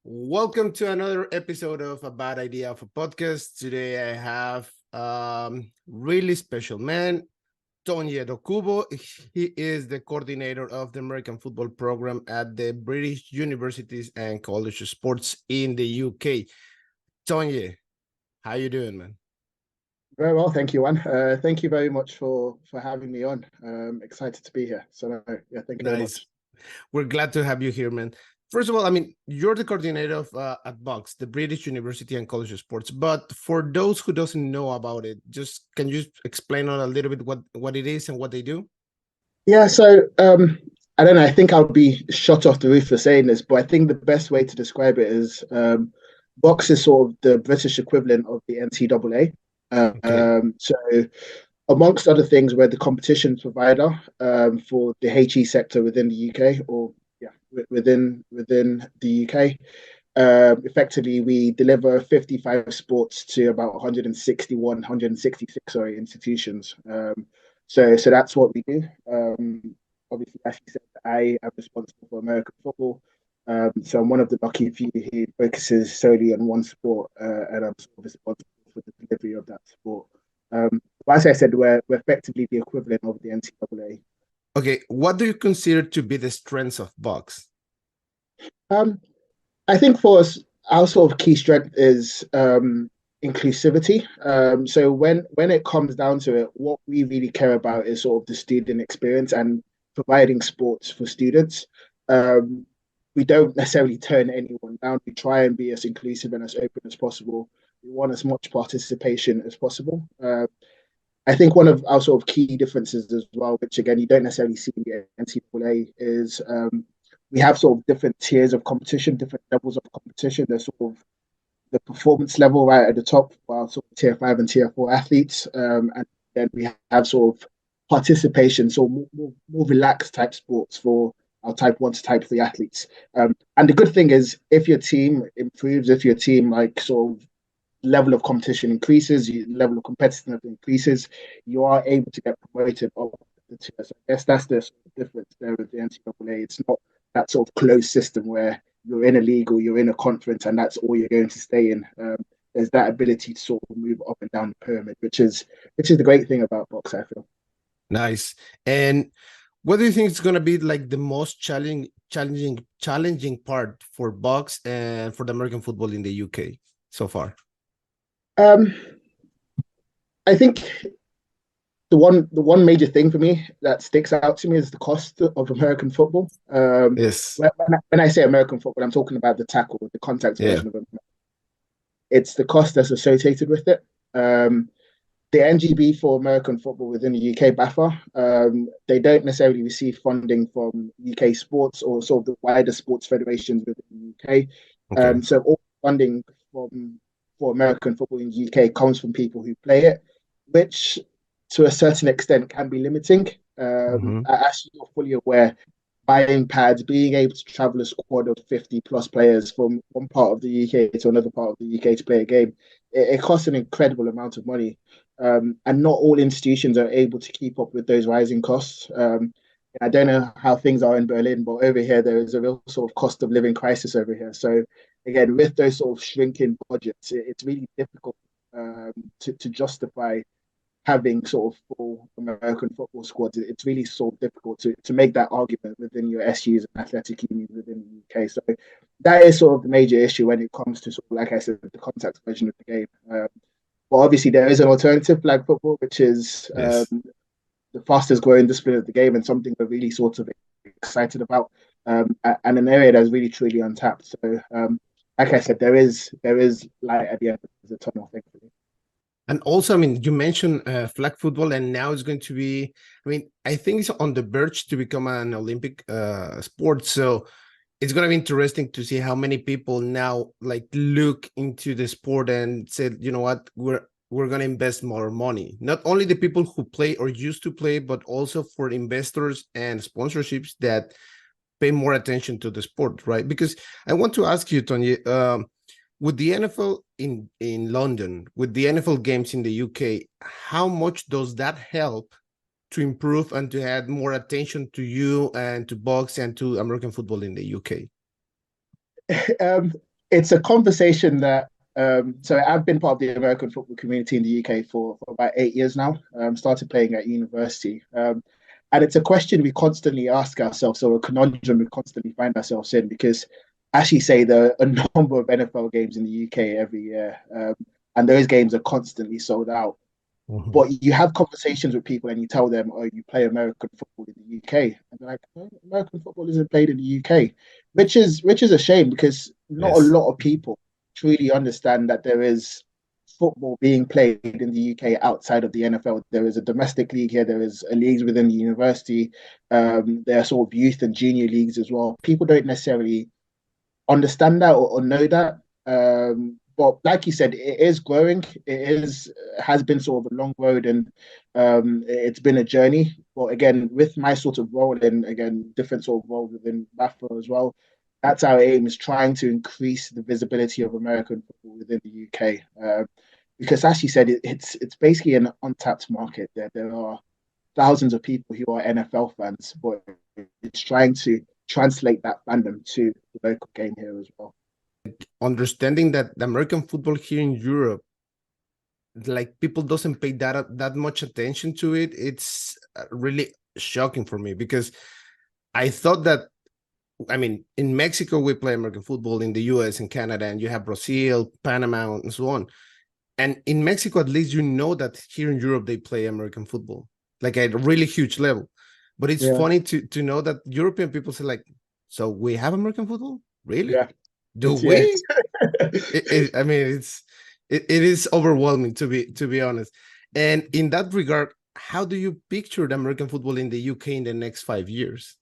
Welcome to another episode of A Bad Idea of a Podcast. Today I have really special man, Tonye Dokubo. He is the coordinator of the American football program at the British Universities and College of Sports in the UK. Tonye, how you doing, man? Very well, thank you, Juan. Thank you very much for having me on. Excited to be here. So yeah, thank you very Nice. much. We're glad to have you here, man. First of all, I mean, you're the coordinator of at BUCS, the British University and College of Sports. But for those who doesn't know about it, just can you explain a little bit what it is and what they do? Yeah, so I don't know. I think I'll be shot off the roof for saying this, but I think the best way to describe it is box is sort of the British equivalent of the NCAA. Okay. So amongst other things, we're the competition provider for the HE sector within the UK, or yeah, within the UK. Effectively, we deliver 55 sports to about 161, 166, sorry, institutions. So that's what we do. Obviously, as you said, I am responsible for American football. So I'm one of the lucky few who focuses solely on one sport, and I'm sort of responsible for the delivery of that sport. But as I said, we're effectively the equivalent of the NCAA. Okay. What do you consider to be the strengths of BUCS? Um, I think for us, our sort of key strength is inclusivity. So when it comes down to it, what we really care about is sort of the student experience and providing sports for students. Um, we don't necessarily turn anyone down. We try and be as inclusive and as open as possible. We want as much participation as possible. I think one of our sort of key differences as well, which again you don't necessarily see in the NCAA, is we have sort of different tiers of competition, different levels of competition. There's sort of the performance level right at the top, while sort of tier 5 and tier 4 athletes, and then we have sort of participation, so more relaxed type sports for our type 1 to type 3 athletes. And the good thing is, if your team improves, if your team like sort of level of competition increases, your level of competitiveness increases, you are able to get promoted up the tier. So I guess that's the sort of difference there with the NCAA. It's not that sort of closed system where you're in a league or you're in a conference and that's all you're going to stay in. There's that ability to sort of move up and down the pyramid, which is the great thing about box, I feel. Nice. And what do you think is going to be like the most challenging part for BUCS and for the American football in the UK so far? Um, I think the one major thing for me that sticks out to me is the cost of American football. Yes. When I say American football, I'm talking about the tackle, the contact Yeah. version of it. It's the cost that's associated with it. The NGB for American football within the UK BAFA, they don't necessarily receive funding from UK sports or sort of the wider sports federations within the UK. Okay. So all funding for American football in the UK comes from people who play it, which to a certain extent can be limiting. Mm-hmm. As you're fully aware, buying pads, being able to travel a squad of 50 plus players from one part of the UK to another part of the UK to play a game, it costs an incredible amount of money. And not all institutions are able to keep up with those rising costs. I don't know how things are in Berlin, but over here there is a real sort of cost of living crisis over here. So again, with those sort of shrinking budgets, it's really difficult to justify having sort of full American football squads. It's really sort of difficult to make that argument within your SUs and athletic unions within the UK. So that is sort of the major issue when it comes to sort of, like I said, the contact version of the game. But obviously there is an alternative, flag football, which is Yes. the fastest growing discipline of the game and something we're really sort of excited about, and an area that's really truly untapped. So like I said, there is light at the end of the tunnel, thankfully. And also, I mean, you mentioned flag football, and now it's going to be, I mean, I think it's on the verge to become an Olympic sport. So it's going to be interesting to see how many people now like look into the sport and said, you know what, we're going to invest more money. Not only the people who play or used to play, but also for investors and sponsorships that pay more attention to the sport, right? Because I want to ask you, Tony, with the NFL in London, with the NFL games in the UK, how much does that help to improve and to add more attention to you and to box and to American football in the UK? it's a conversation that so I've been part of the American football community in the UK for about 8 years now. Started playing at university. And it's a question we constantly ask ourselves, or a conundrum we constantly find ourselves in, because as you say, there are a number of NFL games in the UK every year, and those games are constantly sold out. Mhm. But you have conversations with people and you tell them, oh, you play American football in the UK. And they're like, oh, American football isn't played in the UK, which is a shame because not a Yes. lot of people truly understand that there is football being played in the UK outside of the NFL. There is a domestic league here, there is a leagues within the university, there are sort of youth and junior leagues as well. People don't necessarily understand that or know that. But like you said, it is growing. Has been sort of a long road, and it's been a journey. But again, with my sort of role and again different sort of role within BAFA as well, that's our aim, is trying to increase the visibility of American football within the UK. Because as you said, it's basically an untapped market. There are thousands of people who are NFL fans, but it's trying to translate that fandom to the local game here as well. Understanding that the American football here in Europe, like people doesn't pay that much attention to it, it's really shocking for me because I thought that, I mean, in Mexico we play American football, in the US and Canada, and you have Brazil, Panama, and so on. And in Mexico, at least you know that here in Europe they play American football, like at a really huge level. But it's Yeah, funny to know that European people say like, so we have American football? Really? yeah, Do yeah. we? I mean, it is overwhelming to be honest. And in that regard, how do you picture the American football in the UK in the next 5 years?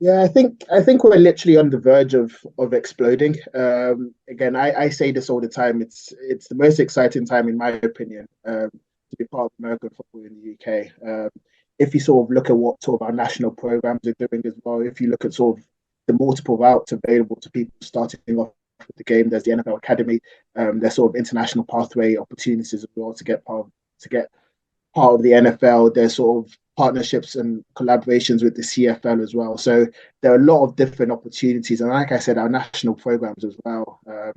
Yeah, I think we're literally on the verge of exploding. Again, I say this all the time. It's the most exciting time, in my opinion, to be part of American football in the UK. If you sort of look at what sort of our national programs are doing as well, if you look at sort of the multiple routes available to people starting off with the game, there's the NFL Academy, there's sort of international pathway opportunities as well to get part of the NFL. There's sort of partnerships and collaborations with the CFL as well. So there are a lot of different opportunities. And like I said, our national programs as well. The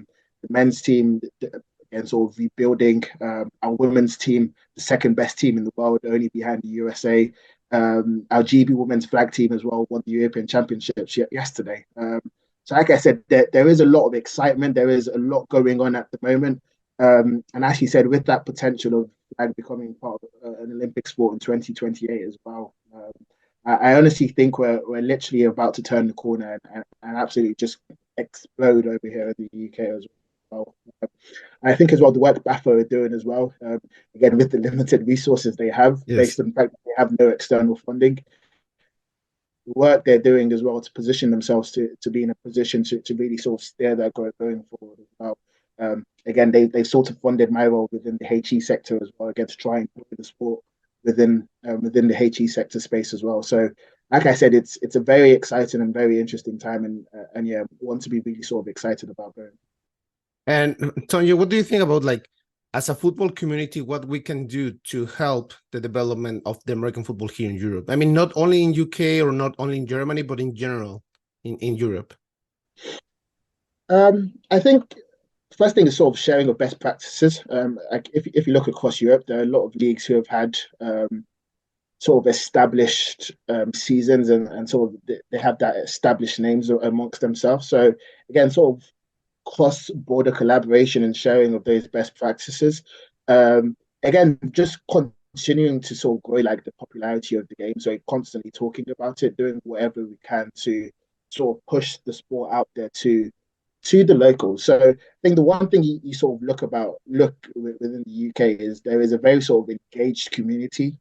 men's team, again, sort of rebuilding. Our women's team, the second best team in the world, only behind the USA. Our GB women's flag team as well won the European Championships yesterday. So, like I said, there is a lot of excitement. There is a lot going on at the moment. And as you said, with that potential of flag becoming part of an Olympic sport in 2028 as well. I honestly think we're literally about to turn the corner and absolutely just explode over here in the UK as well. I think as well the work BAFA are doing as well, again with the limited resources they have, Yes. based on the fact that they have no external funding, the work they're doing as well to position themselves to be in a position to really sort of steer that going forward as well. Again, they sort of funded my role within the HE sector as well, again to try and put the sport within the HE sector space as well. So, like I said, it's a very exciting and very interesting time, and yeah, want to be really sort of excited about going. And Tonye, what do you think about, like, as a football community, what we can do to help the development of the American football here in Europe? I mean, not only in UK or not only in Germany, but in general in Europe. I think first thing is sort of sharing of best practices. Like if you look across Europe, there are a lot of leagues who have had sort of established seasons and sort of they have that established names amongst themselves. So again, sort of cross-border collaboration and sharing of those best practices. Again, just continuing to sort of grow like the popularity of the game. So constantly talking about it, doing whatever we can to sort of push the sport out there to the locals. So I think the one thing you sort of look within the UK is there is a very sort of engaged community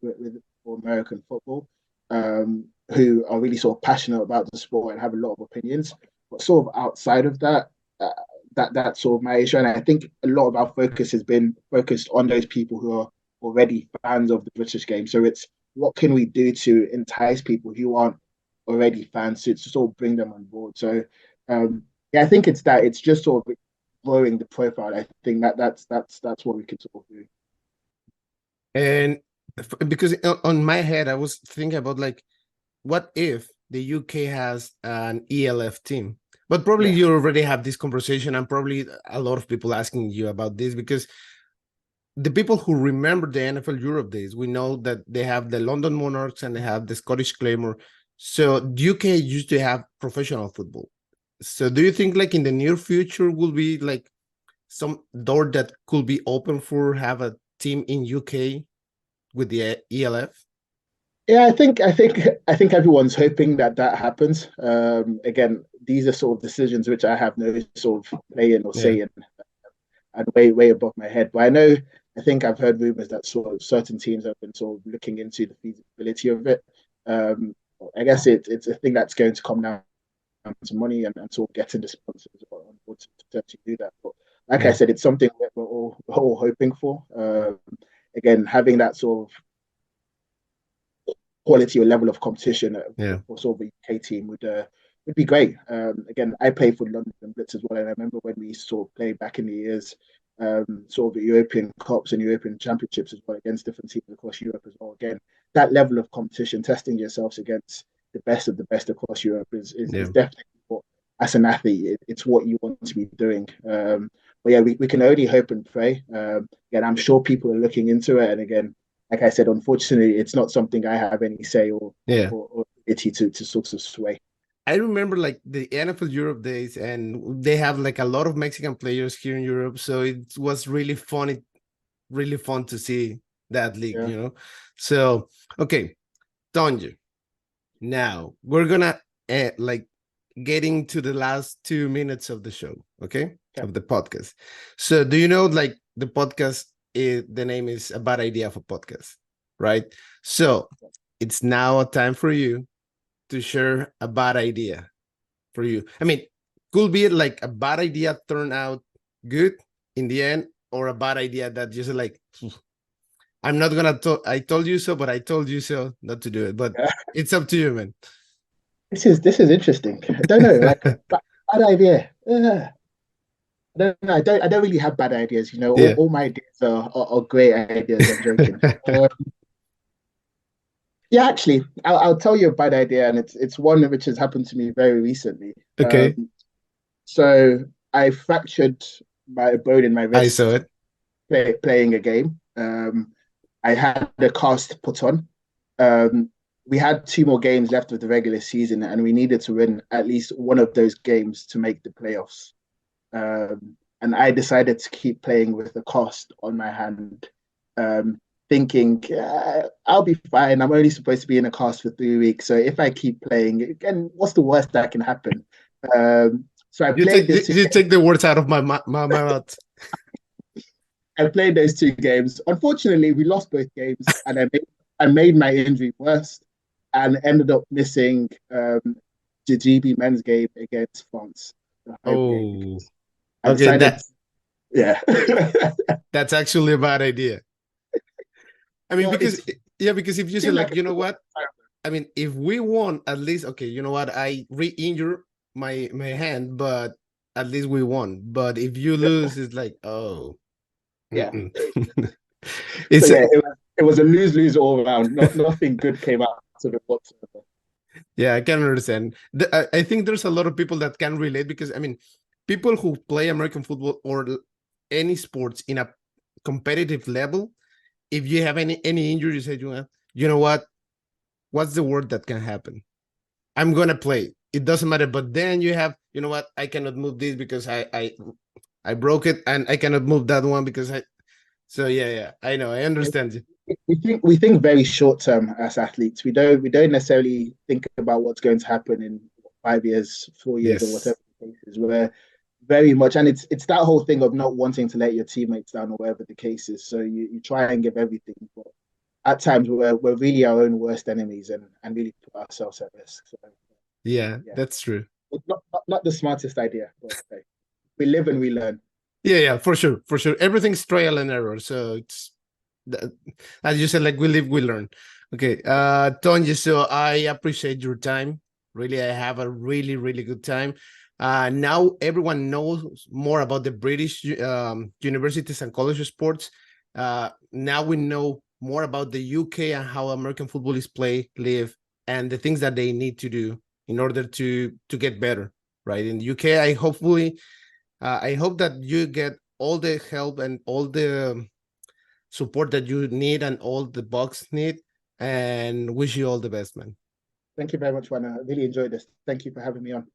for American football, who are really sort of passionate about the sport and have a lot of opinions. But sort of outside of that, uh, that's sort of my issue. And I think a lot of our focus has been focused on those people who are already fans of the British game. So it's what can we do to entice people who aren't already fans to sort of bring them on board. So um, yeah, I think it's that. It's just sort of growing the profile. I think that's what we can sort of do. And because on my head, I was thinking about, like, what if the UK has an ELF team? But probably Yeah. you already have this conversation, and probably a lot of people asking you about this because the people who remember the NFL Europe days, we know that they have the London Monarchs and they have the Scottish Claymore. So the UK used to have professional football. So do you think like in the near future will be like some door that could be open for have a team in UK with the ELF? Yeah, I think everyone's hoping that that happens. Again, these are sort of decisions which I have no sort of play in or Yeah, say in, and way above my head. But I think I've heard rumors that sort of certain teams have been sort of looking into the feasibility of it. Um, I guess it's a thing that's going to come down to money and sort of getting the sponsors on board to potentially do that. But like I yeah, said, it's something that we're all hoping for. Again, having that sort of quality or level of competition yeah, for sort of a UK team would be great. Again, I play for London Blitz as well, and I remember when we sort of played back in the years, sort of the European Cups and European Championships as well against different teams across Europe as well. Again, that level of competition, testing yourselves against the best of the best across Europe is yeah. definitely what, as an athlete, it's what you want to be doing. But yeah, we can only hope and pray. Again, I'm sure people are looking into it, and again, like I said, unfortunately, it's not something I have any say Yeah. or ability to sort of sway. I remember like the NFL Europe days, and they have like a lot of Mexican players here in Europe. So it was really fun to see that league, Yeah. So, okay, Tonje, now we're gonna like getting to the last 2 minutes of the show, okay, Okay. of the podcast. So, do you know like the podcast? The name is A Bad Idea for Podcast, right? So, it's now a time for you to share a bad idea for you. I mean, could be like a bad idea turn out good in the end, or a bad idea that just like I'm not gonna. I told you so, but I told you so not to do it. But Yeah. it's up to you, man. This is interesting. I don't know, like bad idea. I don't really have bad ideas. Yeah. All my ideas are great ideas. I'm joking. Yeah, actually, I'll tell you a bad idea, and it's one which has happened to me very recently. Okay. So I fractured my bone in my I saw wrist it. playing a game. I had a cast put on. Um, we had two more games left of the regular season, and we needed to win at least one of those games to make the playoffs. And I decided to keep playing with the cast on my hand, thinking I'll be fine. I'm only supposed to be in a cast for 3 weeks, so if I keep playing, again, what's the worst that can happen? So I You played take this two you take the words out of my mouth. I played those two games. Unfortunately, we lost both games, and I made my injury worse, and ended up missing the GB men's game against France, the home game, Oh, because I okay. decided, yeah. That's actually a bad idea. I mean, Well, because because if you say seemed like, like a you know good what? time. I mean, if we won, at least okay, you know what? I re-injure my hand, but at least we won. But if you lose, it's like, oh, Yeah. So it's yeah, it was a lose-lose all around. Nothing good came out of it whatsoever. yeah, I can understand. I think there's a lot of people that can relate because I mean, people who play American football or any sports in a competitive level, if you have any injury, you say, you know what? What's the word that can happen? I'm gonna play. It doesn't matter. But then you have, you know what? I cannot move this because I broke it, and I cannot move that one because I. So yeah, I know, I understand you. We think very short term as athletes. We don't necessarily think about what's going to happen in 5 years, 4 years, or Yes. whatever the case is. We're very much, and it's that whole thing of not wanting to let your teammates down or whatever the case is. So you try and give everything, but at times we're really our own worst enemies and really put ourselves at risk. So Yeah, yeah, that's true. not the smartest idea, but okay. We live and we learn. Yeah, for sure, for sure. Everything's trial and error. So it's as you said, like we live, we learn. Okay, Tonje, so I appreciate your time. Really, I have a really good time. Now everyone knows more about the British universities and college sports. Now we know more about the UK and how American football is played, live, and the things that they need to do in order to get better. right? In the UK, I hope that you get all the help and all the support that you need and all the BUCS need, and wish you all the best, man. Thank you very much, Juan. I really enjoyed this. Thank you for having me on.